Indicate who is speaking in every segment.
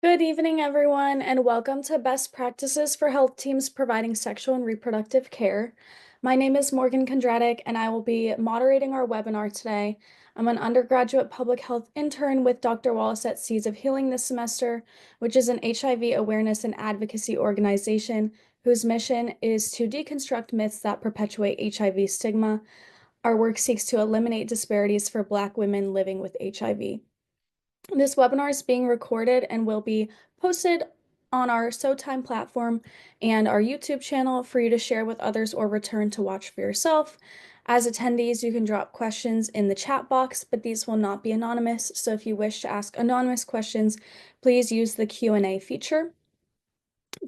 Speaker 1: Good evening, everyone, and welcome to Best Practices for Health Teams Providing Sexual and Reproductive Care. My name is Morgan Kondratic, and I will be moderating our webinar today. I'm an undergraduate public health intern with Dr. Wallace at Seeds of Healing this semester, which is an HIV awareness and advocacy organization whose mission is to deconstruct myths that perpetuate HIV stigma. Our work seeks to eliminate disparities for Black women living with HIV. This webinar is being recorded and will be posted on our SoTime platform and our YouTube channel for you to share with others or return to watch for yourself. As attendees, you can drop questions in the chat box, but these will not be anonymous. So if you wish to ask anonymous questions, please use the Q&A feature.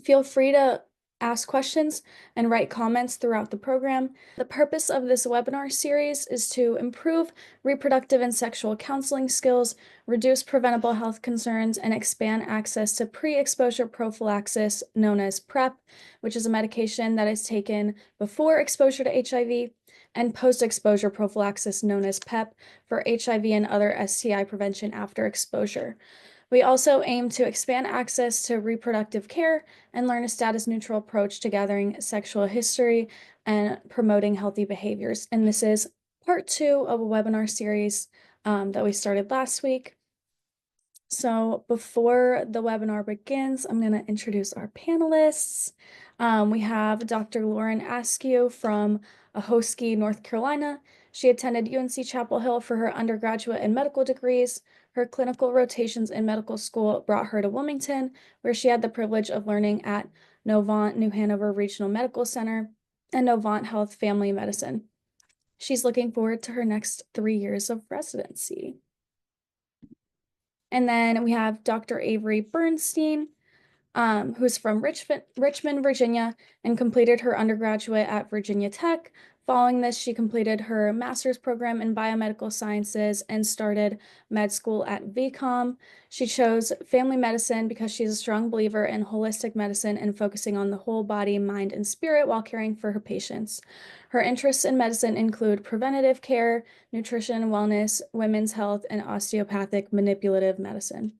Speaker 1: Feel free to ask questions and write comments throughout the program. The purpose of this webinar series is to improve reproductive and sexual counseling skills, reduce preventable health concerns, and expand access to pre-exposure prophylaxis known as PrEP, which is a medication that is taken before exposure to HIV, and post-exposure prophylaxis known as PEP for HIV and other STI prevention after exposure. We also aim to expand access to reproductive care and learn a status-neutral approach to gathering sexual history and promoting healthy behaviors. And this is part 2 of a webinar series that we started last week. So before the webinar begins, I'm going to introduce our panelists. We have Dr. Lauren Askew from Ahoskie, North Carolina. She attended UNC Chapel Hill for her undergraduate and medical degrees. Her clinical rotations in medical school brought her to Wilmington, where she had the privilege of learning at Novant New Hanover Regional Medical Center and Novant Health Family Medicine. She's looking forward to her next 3 years of residency. And then we have Dr. Avery Bernstein, who's from Richmond, Virginia, and completed her undergraduate at Virginia Tech. Following this, she completed her master's program in biomedical sciences and started med school at VCOM. She chose family medicine because she's a strong believer in holistic medicine and focusing on the whole body, mind, and spirit while caring for her patients. Her interests in medicine include preventative care, nutrition and wellness, women's health, and osteopathic manipulative medicine.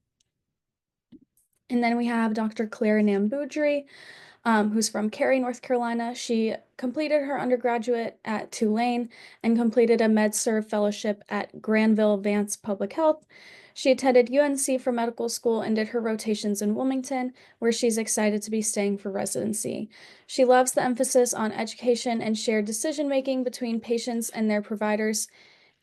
Speaker 1: And then we have Dr. Claire Namboodi, who's from Cary, North Carolina. She completed her undergraduate at Tulane and completed a Med-Serv fellowship at Granville Vance Public Health. She attended UNC for medical school and did her rotations in Wilmington, where she's excited to be staying for residency. She loves the emphasis on education and shared decision-making between patients and their providers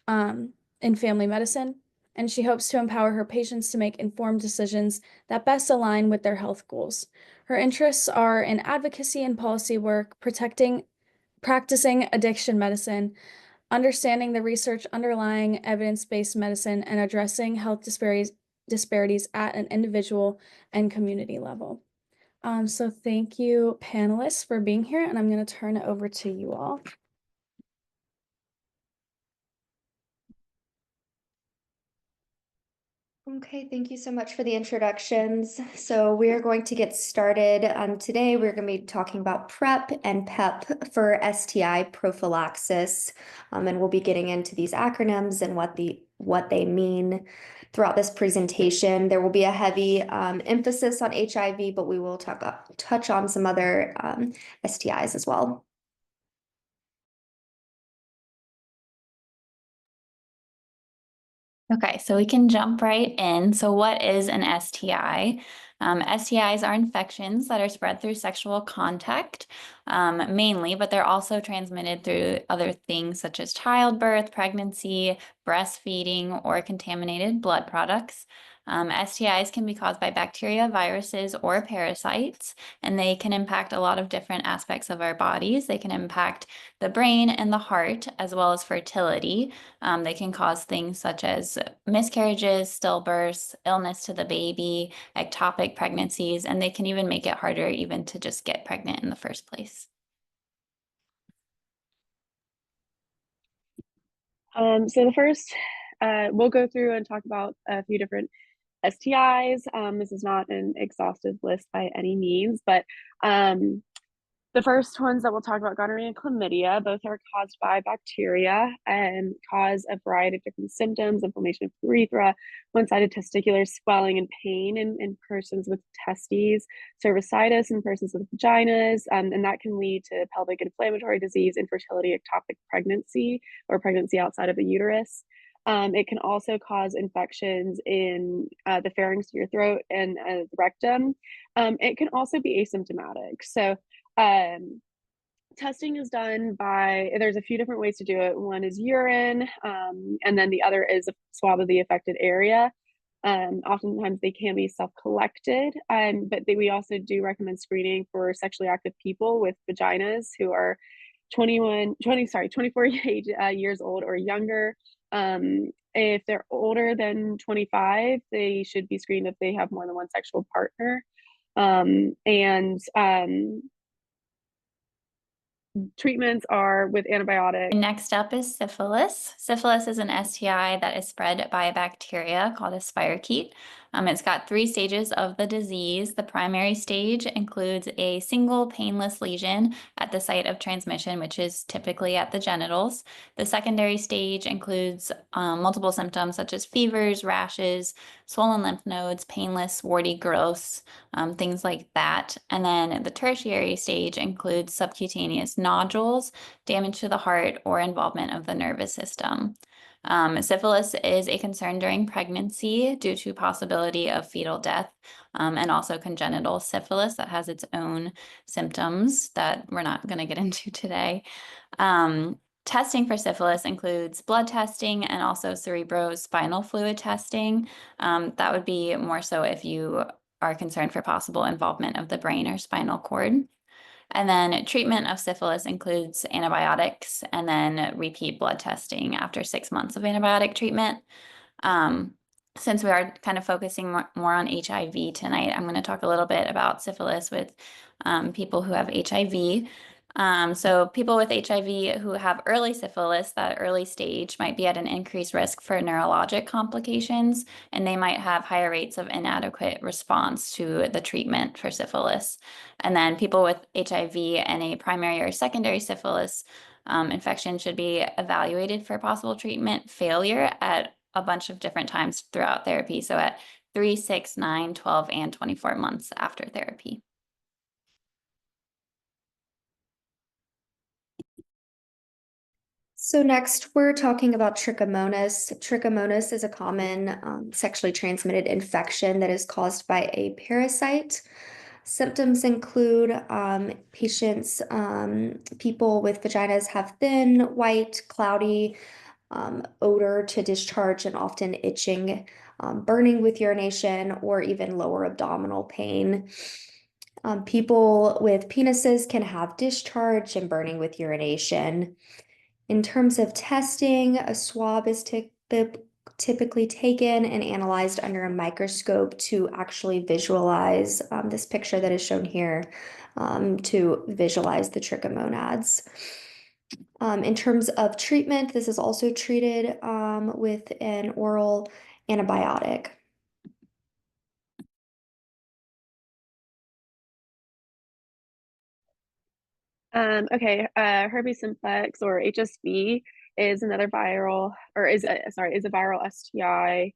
Speaker 1: in family medicine, and she hopes to empower her patients to make informed decisions that best align with their health goals. Her interests are in advocacy and policy work, practicing addiction medicine, understanding the research underlying evidence-based medicine, and addressing health disparities at an individual and community level. So thank you, panelists, for being here, and I'm going to turn it over to you all.
Speaker 2: Okay, thank you so much for the introductions. So we are going to get started. Today we're going to be talking about PrEP and PEP for STI prophylaxis. And we'll be getting into these acronyms and what they mean throughout this presentation. There will be a heavy emphasis on HIV, but we will touch on some other STIs as well.
Speaker 3: Okay, so we can jump right in. So what is an STI? STIs are infections that are spread through sexual contact, mainly, but they're also transmitted through other things such as childbirth, pregnancy, breastfeeding, or contaminated blood products. STIs can be caused by bacteria, viruses, or parasites, and they can impact a lot of different aspects of our bodies. They can impact the brain and the heart, as well as fertility. They can cause things such as miscarriages, stillbirths, illness to the baby, ectopic pregnancies, and they can even make it harder even to just get pregnant in the first place.
Speaker 4: So the first, we'll go through and talk about a few different STIs. This is not an exhaustive list by any means, but The first ones that we'll talk about, gonorrhea and chlamydia, both are caused by bacteria and cause a variety of different symptoms: inflammation of urethra, one-sided testicular swelling and pain in persons with testes, cervicitis in persons with vaginas, and that can lead to pelvic inflammatory disease, infertility, ectopic pregnancy, or pregnancy outside of the uterus. It can also cause infections in the pharynx, your throat, and the rectum. It can also be asymptomatic. So testing is done by, there's a few different ways to do it. One is urine, and then the other is a swab of the affected area. Oftentimes they can be self-collected, but we also do recommend screening for sexually active people with vaginas who are 24 years old or younger. If they're older than 25, they should be screened if they have more than one sexual partner. Treatments are with antibiotics.
Speaker 3: Next up is syphilis. Syphilis is an STI that is spread by a bacteria called a spirochete. It's got 3 stages of the disease. The primary stage includes a single painless lesion at the site of transmission, which is typically at the genitals. The secondary stage includes multiple symptoms such as fevers, rashes, swollen lymph nodes, painless, warty growths, things like that. And then the tertiary stage includes subcutaneous nodules, damage to the heart, or involvement of the nervous system. Syphilis is a concern during pregnancy due to possibility of fetal death, and also congenital syphilis that has its own symptoms that we're not going to get into today. Testing for syphilis includes blood testing and also cerebrospinal fluid testing. That would be more so if you are concerned for possible involvement of the brain or spinal cord. And then treatment of syphilis includes antibiotics and then repeat blood testing after 6 months of antibiotic treatment. Since we are kind of focusing more on HIV tonight, I'm going to talk a little bit about syphilis with people who have HIV. So people with HIV who have early syphilis, that early stage, might be at an increased risk for neurologic complications, and they might have higher rates of inadequate response to the treatment for syphilis. And then people with HIV and a primary or secondary syphilis infection should be evaluated for possible treatment failure at a bunch of different times throughout therapy. So at 3, 6, 9, 12, and 24 months after therapy.
Speaker 2: So next, we're talking about trichomonas. Trichomonas is a common sexually transmitted infection that is caused by a parasite. Symptoms include people with vaginas have thin, white, cloudy odor to discharge and often itching, burning with urination, or even lower abdominal pain. People with penises can have discharge and burning with urination. In terms of testing, a swab is typically taken and analyzed under a microscope to actually visualize this picture that is shown here, to visualize the trichomonads. In terms of treatment, this is also treated with an oral antibiotic.
Speaker 4: Okay, herpes simplex or HSV is another viral, or is a viral STI.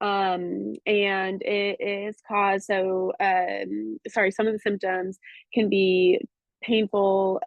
Speaker 4: And it is caused, some of the symptoms can be painful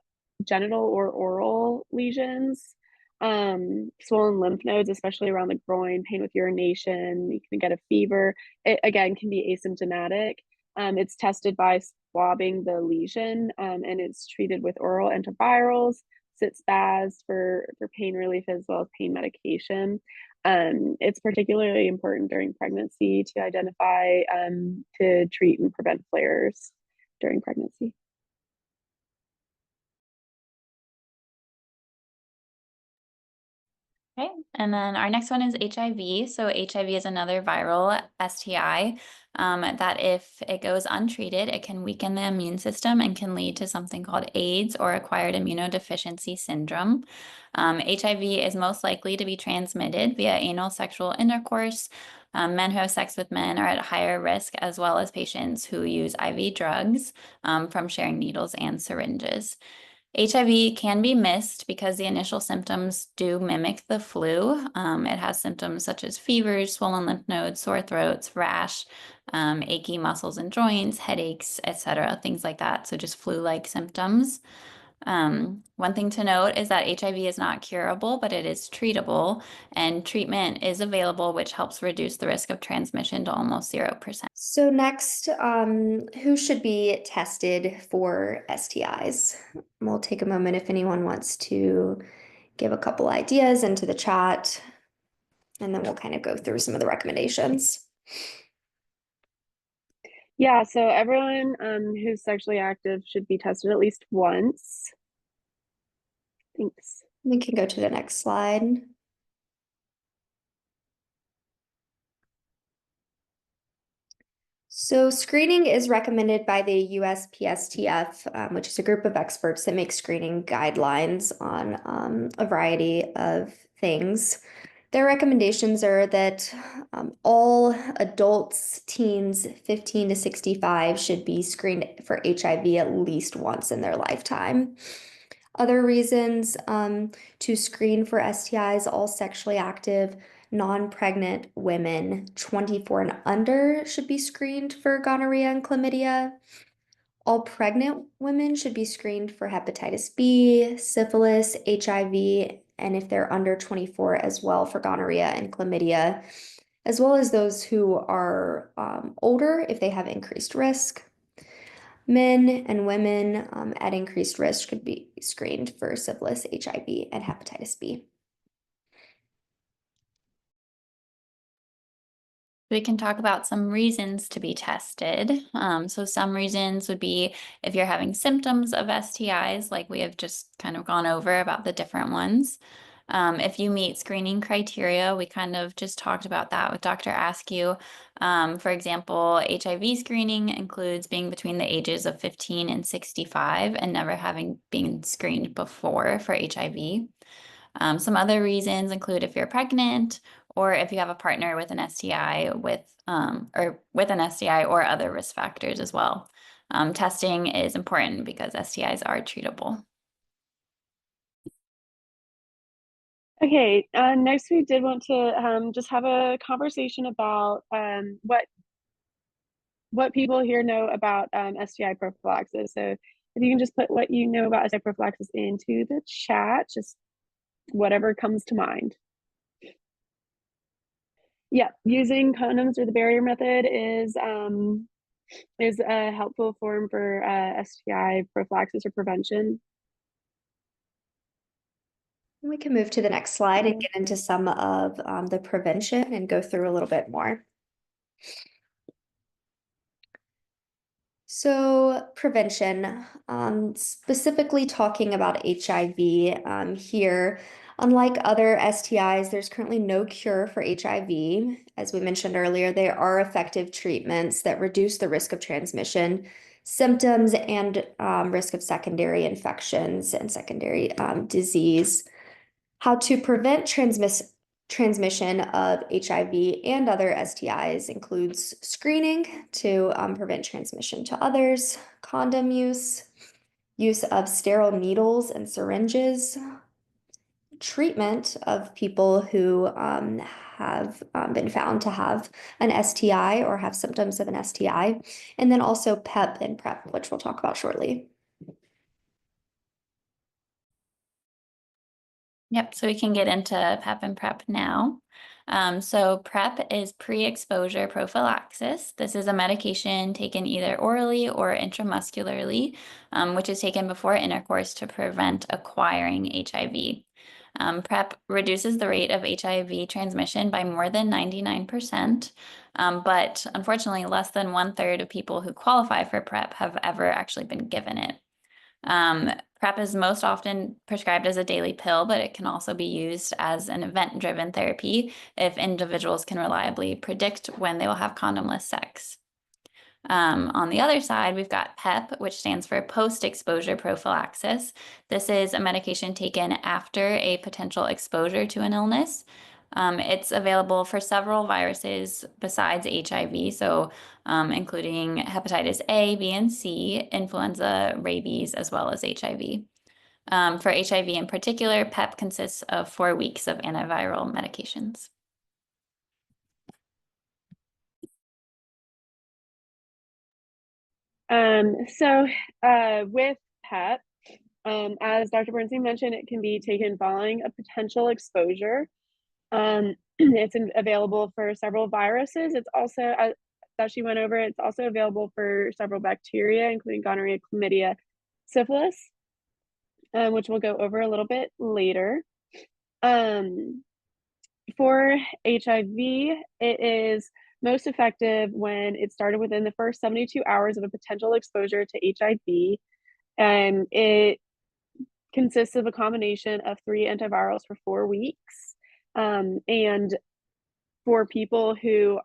Speaker 4: genital or oral lesions, swollen lymph nodes, especially around the groin, pain with urination, you can get a fever. It again can be asymptomatic. It's tested by swabbing the lesion, and it's treated with oral antivirals, sit spas for pain relief, as well as pain medication. It's particularly important during pregnancy to identify, to treat and prevent flares during pregnancy.
Speaker 3: Okay, and then our next one is HIV. So HIV is another viral STI that if it goes untreated, it can weaken the immune system and can lead to something called AIDS or acquired immunodeficiency syndrome. HIV is most likely to be transmitted via anal sexual intercourse. Men who have sex with men are at higher risk, as well as patients who use IV drugs from sharing needles and syringes. HIV can be missed because the initial symptoms do mimic the flu. It has symptoms such as fevers, swollen lymph nodes, sore throats, rash, achy muscles and joints, headaches, etc., things like that. So just flu-like symptoms. One thing to note is that HIV is not curable, but it is treatable, and treatment is available, which helps reduce the risk of transmission to almost 0%.
Speaker 2: So next, who should be tested for STIs? We'll take a moment if anyone wants to give a couple ideas into the chat, and then we'll kind of go through some of the recommendations.
Speaker 4: Yeah, so everyone who's sexually active should be tested at least once. Thanks.
Speaker 2: We can go to the next slide. So screening is recommended by the USPSTF, which is a group of experts that make screening guidelines on a variety of things. Their recommendations are that all adults, teens 15 to 65 should be screened for HIV at least once in their lifetime. Other reasons to screen for STIs, all sexually active, non-pregnant women 24 and under should be screened for gonorrhea and chlamydia. All pregnant women should be screened for hepatitis B, syphilis, HIV, and if they're under 24 as well for gonorrhea and chlamydia, as well as those who are older if they have increased risk. Men and women at increased risk could be screened for syphilis, HIV, and hepatitis B.
Speaker 3: We can talk about some reasons to be tested. So some reasons would be if you're having symptoms of STIs, like we have just kind of gone over about the different ones. If you meet screening criteria, we kind of just talked about that with Dr. Askew. For example, HIV screening includes being between the ages of 15 and 65 and never having been screened before for HIV. Some other reasons include if you're pregnant or if you have a partner with an STI with an STI or other risk factors as well. Testing is important because STIs are treatable.
Speaker 4: Okay, next we did want to just have a conversation about what people here know about STI prophylaxis. So if you can just put what you know about STI prophylaxis into the chat, just whatever comes to mind. Yeah, using condoms or the barrier method is a helpful form for STI prophylaxis or prevention.
Speaker 2: We can move to the next slide and get into some of the prevention and go through a little bit more. So prevention, specifically talking about HIV here, unlike other STIs, there's currently no cure for HIV. As we mentioned earlier, there are effective treatments that reduce the risk of transmission, symptoms, and risk of secondary infections and secondary disease. How to prevent transmission of HIV and other STIs includes screening to prevent transmission to others, condom use of sterile needles and syringes, treatment of people who have been found to have an STI or have symptoms of an STI, and then also PEP and PrEP, which we'll talk about shortly.
Speaker 3: Yep, so we can get into PEP and PrEP now. So PrEP is pre-exposure prophylaxis. This is a medication taken either orally or intramuscularly, which is taken before intercourse to prevent acquiring HIV. PrEP reduces the rate of HIV transmission by more than 99%, but unfortunately less than 1/3 of people who qualify for PrEP have ever actually been given it. PrEP is most often prescribed as a daily pill, but it can also be used as an event-driven therapy if individuals can reliably predict when they will have condomless sex. On the other side, we've got PEP, which stands for post-exposure prophylaxis. This is a medication taken after a potential exposure to an illness. It's available for several viruses besides HIV, so including hepatitis A, B, and C, influenza, rabies, as well as HIV. For HIV in particular, PEP consists of 4 weeks of antiviral medications.
Speaker 4: With PEP, as Dr. Bernstein mentioned, it can be taken following a potential exposure. It's available for several viruses. It's also, that she went over, it's also available for several bacteria, including gonorrhea, chlamydia, syphilis, which we'll go over a little bit later. For HIV, it is most effective when it started within the first 72 hours of a potential exposure to HIV. And it consists of a combination of 3 antivirals for 4 weeks. And for people who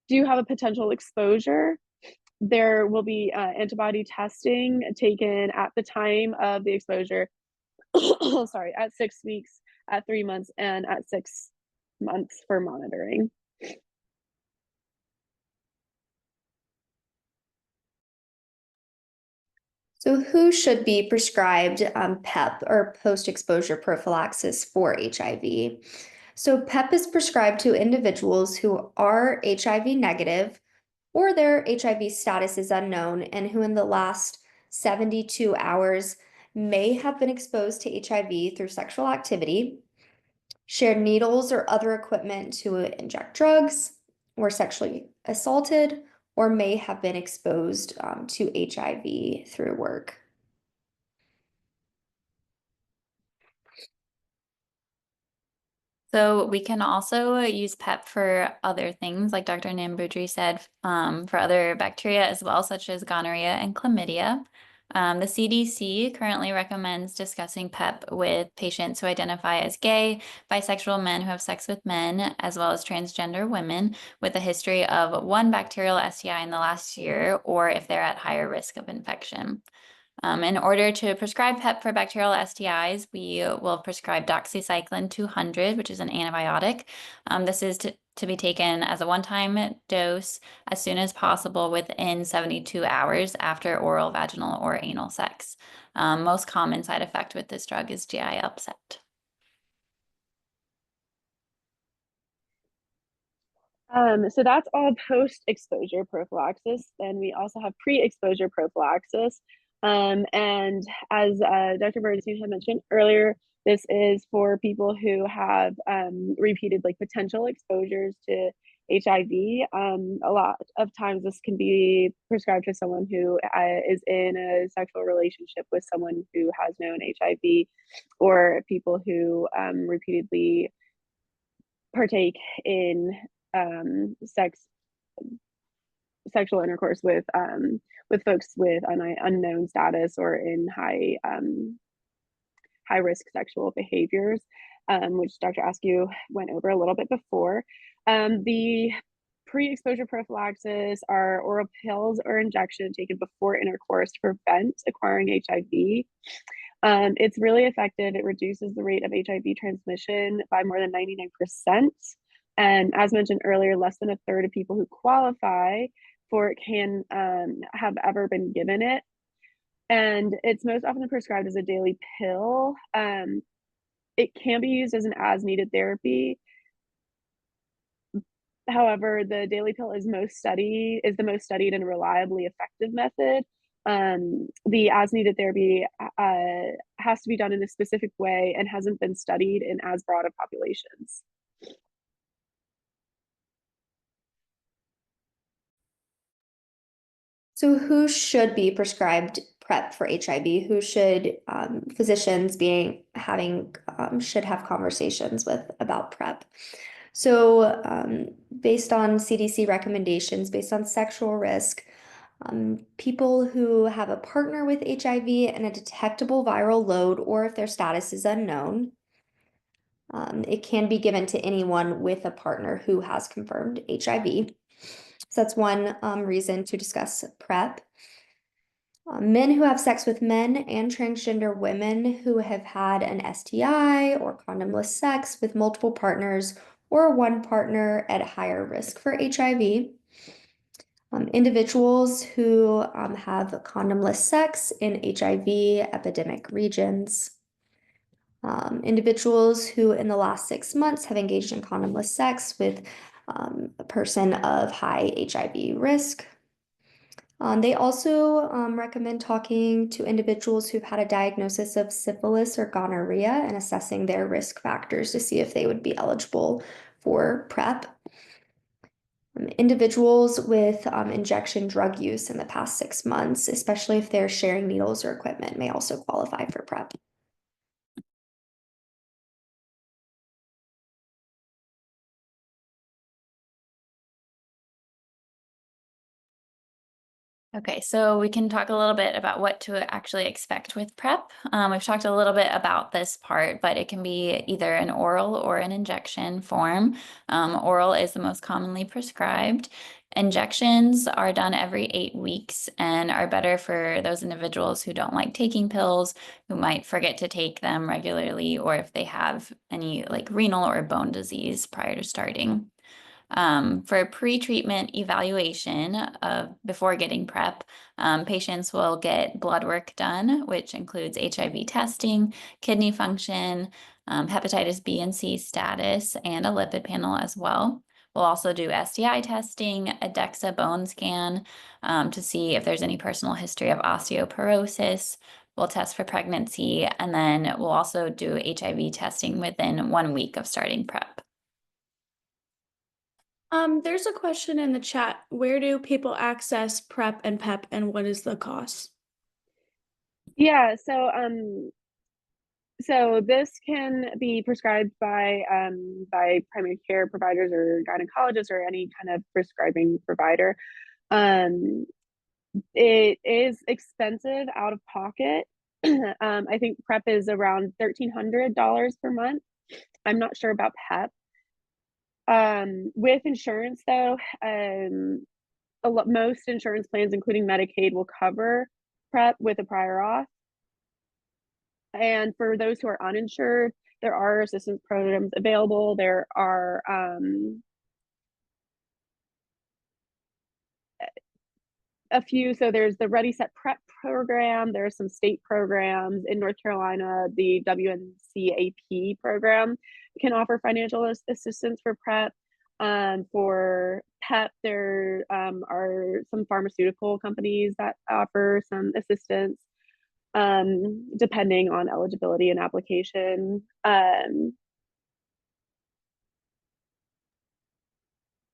Speaker 4: do have a potential exposure, there will be antibody testing taken at the time of the exposure, sorry, at 6 weeks, at 3 months, and at 6 months for monitoring.
Speaker 2: So who should be prescribed PEP or post-exposure prophylaxis for HIV? So PEP is prescribed to individuals who are HIV negative or their HIV status is unknown and who in the last 72 hours may have been exposed to HIV through sexual activity, shared needles or other equipment to inject drugs, were sexually assaulted, or may have been exposed to HIV through work.
Speaker 3: So we can also use PEP for other things, like Dr. Namboodi said, for other bacteria as well, such as gonorrhea and chlamydia. The CDC currently recommends discussing PEP with patients who identify as gay, bisexual men who have sex with men, as well as transgender women with a history of 1 bacterial STI in the last year, or if they're at higher risk of infection. In order to prescribe PEP for bacterial STIs, we will prescribe doxycycline 200, which is an antibiotic. This is to be taken as a one-time dose as soon as possible within 72 hours after oral, vaginal, or anal sex. Most common side effect with this drug is GI upset.
Speaker 4: So that's all post-exposure prophylaxis. Then we also have pre-exposure prophylaxis. And as Dr. Bernstein had mentioned earlier, this is for people who have repeated potential exposures to HIV. A lot of times this can be prescribed to someone who is in a sexual relationship with someone who has known HIV, or people who repeatedly partake in sexual intercourse with folks with unknown status or in high risk sexual behaviors, which Dr. Askew went over a little bit before. The pre-exposure prophylaxis are oral pills or injection taken before intercourse to prevent acquiring HIV. It's really effective. It reduces the rate of HIV transmission by more than 99%. And as mentioned earlier, less than a third of people who qualify for it can have ever been given it. And it's most often prescribed as a daily pill. It can be used as an as-needed therapy. However, the daily pill is the most studied and reliably effective method. The as-needed therapy has to be done in a specific way and hasn't been studied in as broad of populations.
Speaker 2: So who should be prescribed PrEP for HIV? Who should physicians should have conversations with about PrEP? So based on CDC recommendations, based on sexual risk, People who have a partner with HIV and a detectable viral load, or if their status is unknown. It can be given to anyone with a partner who has confirmed HIV. So that's one reason to discuss PrEP. Men who have sex with men and transgender women who have had an STI or condomless sex with multiple partners or one partner at higher risk for HIV. Individuals who have condomless sex in HIV epidemic regions. Individuals who in the last 6 months have engaged in condomless sex with a person of high HIV risk. They also recommend talking to individuals who've had a diagnosis of syphilis or gonorrhea and assessing their risk factors to see if they would be eligible for PrEP. Individuals with injection drug use in the past 6 months, especially if they're sharing needles or equipment, may also qualify for PrEP.
Speaker 3: Okay, so we can talk a little bit about what to actually expect with PrEP. We've talked a little bit about this part, but it can be either an oral or an injection form. Oral is the most commonly prescribed. Injections are done every 8 weeks and are better for those individuals who don't like taking pills, who might forget to take them regularly, or if they have any like renal or bone disease prior to starting. For pre-treatment evaluation before getting PrEP, patients will get blood work done, which includes HIV testing, kidney function, hepatitis B and C status, and a lipid panel as well. We'll also do STI testing, a DEXA bone scan to see if there's any personal history of osteoporosis. We'll test for pregnancy, and then we'll also do HIV testing within 1 week of starting PrEP.
Speaker 1: There's a question in the chat. Where do people access PrEP and PEP, and what is the cost?
Speaker 4: Yeah, so this can be prescribed by primary care providers or gynecologists or any kind of prescribing provider. It is expensive out of pocket. I think PrEP is around $1,300 per month. I'm not sure about PEP. With insurance though, most insurance plans, including Medicaid, will cover PrEP with a prior auth. And for those who are uninsured, there are assistance programs available. There are a few. So there's the Ready Set PrEP program. There are some state programs in North Carolina. The WNCAP program can offer financial assistance for PrEP. For PEP, there are some pharmaceutical companies that offer some assistance depending on eligibility and application.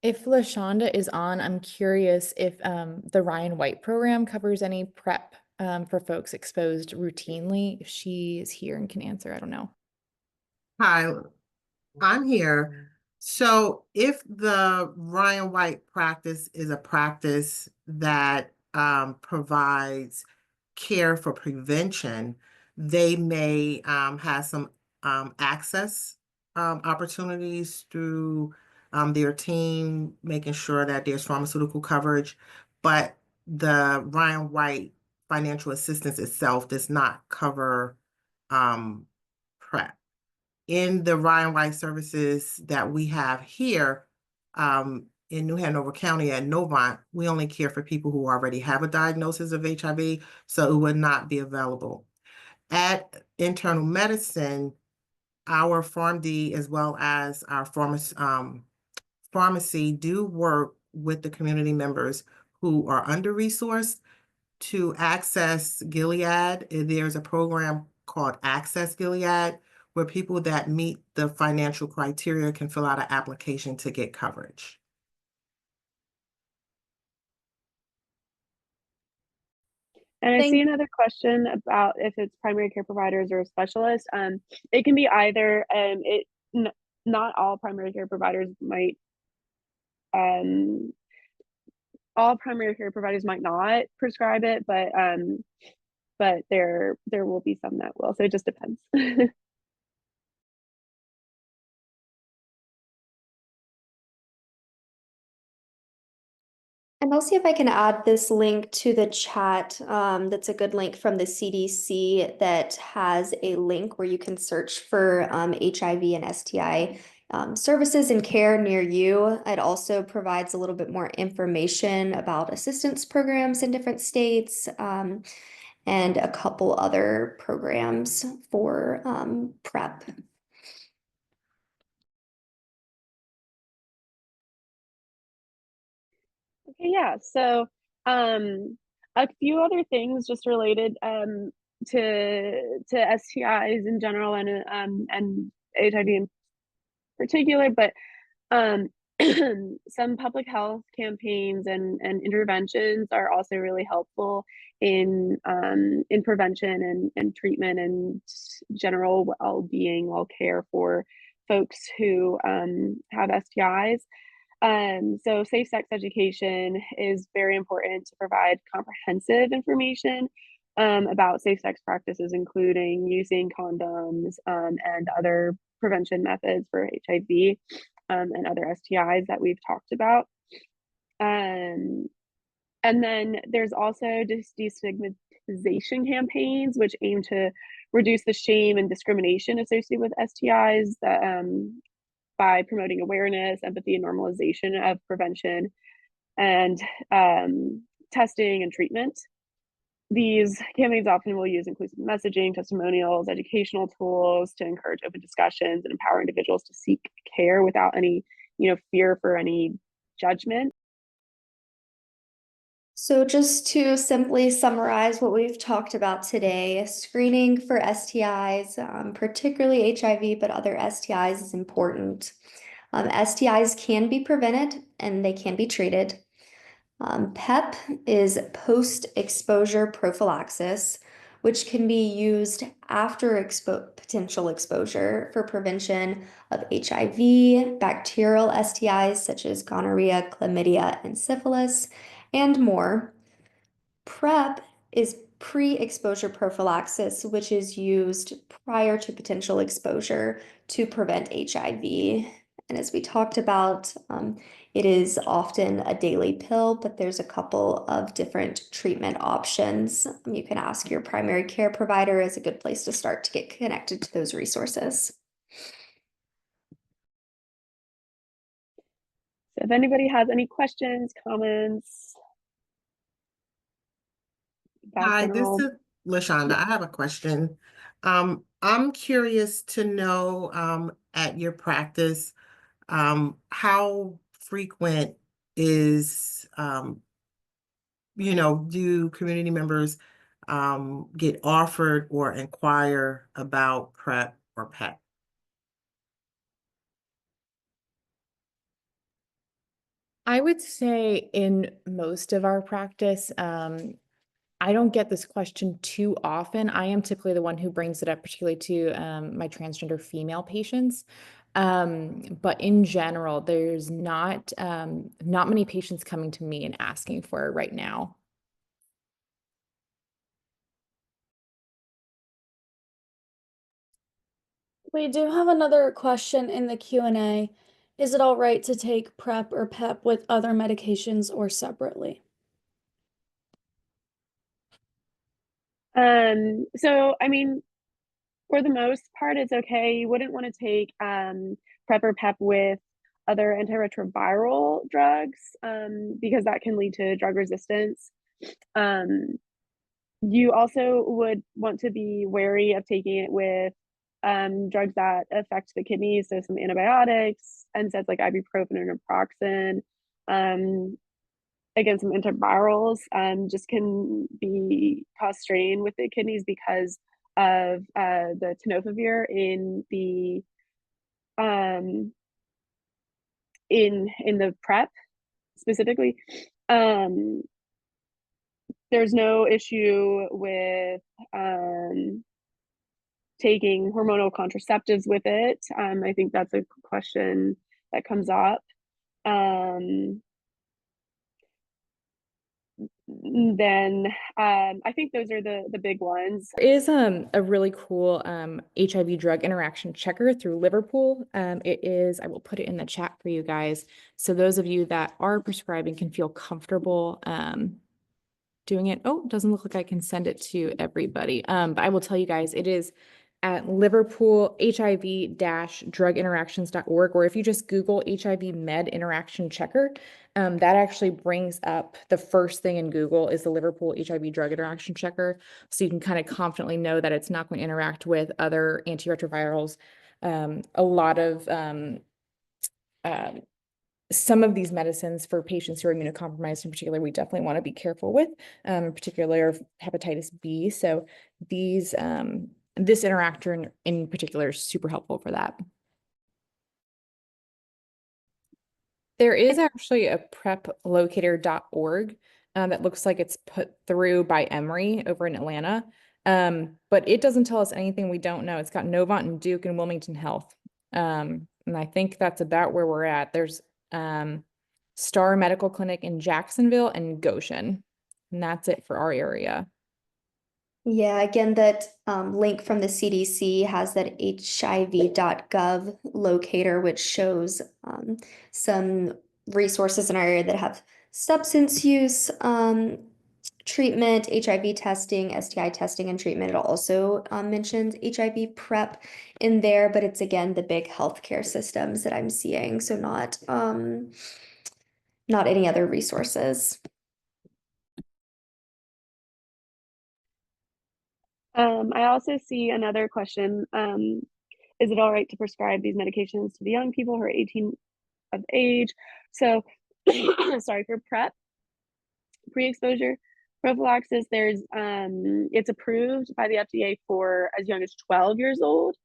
Speaker 5: If LaShonda is on, I'm curious if the Ryan White program covers any PrEP for folks exposed routinely. If she is here and can answer, I don't know.
Speaker 6: Hi, I'm here. So if the Ryan White practice is a practice that provides care for prevention, they may have some access opportunities through their team, making sure that there's pharmaceutical coverage. But the Ryan White financial assistance itself does not cover PrEP. In the Ryan White services that we have here in New Hanover County at Novant, we only care for people who already have a diagnosis of HIV, so it would not be available. At internal medicine, our PharmD as well as our pharmacy do work with the community members who are under-resourced to access Gilead. There's a program called Access Gilead, where people that meet the financial criteria can fill out an application to get coverage.
Speaker 4: And I see another question about if it's primary care providers or specialists. It can be either. Not all primary care providers might all primary care providers might not prescribe it, but there will be some that will. So it just depends.
Speaker 2: And I'll see if I can add this link to the chat. That's a good link from the CDC that has a link where you can search for HIV and STI services and care near you. It also provides a little bit more information about assistance programs in different states and a couple other programs for PrEP.
Speaker 4: Okay, yeah. So a few other things just related to STIs in general and HIV in particular, but some public health campaigns and interventions are also really helpful in prevention and treatment and general well-being, well-care for folks who have STIs. So safe sex education is very important to provide comprehensive information about safe sex practices, including using condoms and other prevention methods for HIV and other STIs that we've talked about. And then there's also just destigmatization campaigns, which aim to reduce the shame and discrimination associated with STIs that, by promoting awareness, empathy, and normalization of prevention and testing and treatment. These campaigns often will use inclusive messaging, testimonials, educational tools to encourage open discussions and empower individuals to seek care without any, fear for any judgment.
Speaker 2: So just to simply summarize what we've talked about today, screening for STIs, particularly HIV, but other STIs is important. STIs can be prevented and they can be treated. PEP is post-exposure prophylaxis, which can be used after potential exposure for prevention of HIV, bacterial STIs such as gonorrhea, chlamydia, and syphilis, and more. PrEP is pre-exposure prophylaxis, which is used prior to potential exposure to prevent HIV. And as we talked about, it is often a daily pill, but there's a couple of different treatment options. You can ask your primary care provider is a good place to start to get connected to those resources.
Speaker 4: So if anybody has any questions, comments.
Speaker 6: Hi, this
Speaker 4: General.
Speaker 6: is LaShonda. I have a question. I'm curious to know at your practice, how frequent is, do community members get offered or inquire about PrEP or PEP?
Speaker 5: I would say in most of our practice, I don't get this question too often. I am typically the one who brings it up, particularly to my transgender female patients. But in general, there's not many patients coming to me and asking for it right now.
Speaker 1: We do have another question in the Q&A. Is it all right to take PrEP or PEP with other medications or separately?
Speaker 4: So I mean, for the most part, it's okay. You wouldn't want to take PrEP or PEP with other antiretroviral drugs because that can lead to drug resistance. You also would want to be wary of taking it with drugs that affect the kidneys, so some antibiotics, NSAIDs like ibuprofen and naproxen. Again, some antivirals just can cause strain with the kidneys because of the tenofovir in the PrEP specifically. There's no issue with taking hormonal contraceptives with it. I think that's a question that comes up. then I think those are the big ones.
Speaker 5: There is a really cool HIV drug interaction checker through Liverpool. It is, I will put it in the chat for you guys. So those of you that are prescribing can feel comfortable doing it. Oh, it doesn't look like I can send it to everybody. But I will tell you guys, it is at Liverpool HIV-druginteractions.org, or if you just Google HIV med interaction checker, that actually brings up the first thing in Google is the Liverpool HIV drug interaction checker. So you can kind of confidently know that it's not going to interact with other antiretrovirals. A lot of some of these medicines for patients who are immunocompromised in particular, we definitely want to be careful with, in particular hepatitis B. So these, this interactor in particular is super helpful for that. There is actually a preplocator.org that looks like it's put through by Emory over in Atlanta. But it doesn't tell us anything we don't know. It's got Novant and Duke and Wilmington Health. And I think that's about where we're at. There's Star Medical Clinic in Jacksonville and Goshen. And that's it for our area.
Speaker 2: Yeah, again, that link from the CDC has that HIV.gov locator, which shows some resources in our area that have substance use treatment, HIV testing, STI testing and treatment. It also mentions HIV PrEP in there, but it's again the big healthcare systems that I'm seeing, so not any other resources.
Speaker 4: I also see another question. Is it all right to prescribe these medications to the young people who are 18 of age? So, sorry, for PrEP, pre-exposure prophylaxis, there's it's approved by the FDA for as young as 12 years old.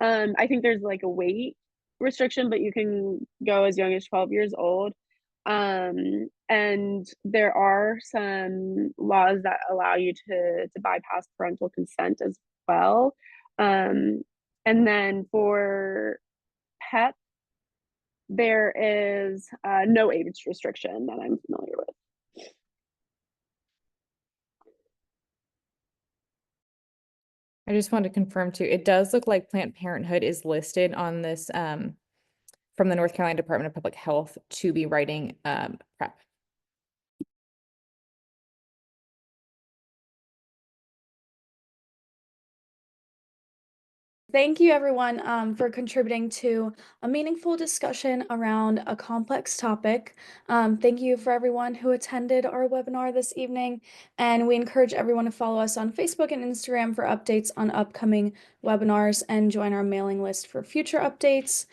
Speaker 4: I think there's like a weight restriction, but you can go as young as 12 years old. And there are some laws that allow you to bypass parental consent as well. And then for PEP, there is no age restriction that I'm familiar with.
Speaker 5: I just wanted to confirm too, it does look like Planned Parenthood is listed on this from the North Carolina Department of Public Health to be writing PrEP.
Speaker 1: Thank you, everyone, for contributing to a meaningful discussion around a complex topic. Thank you for everyone who attended our webinar this evening, and we encourage everyone to follow us on Facebook and Instagram for updates on upcoming webinars and join our mailing list for future updates.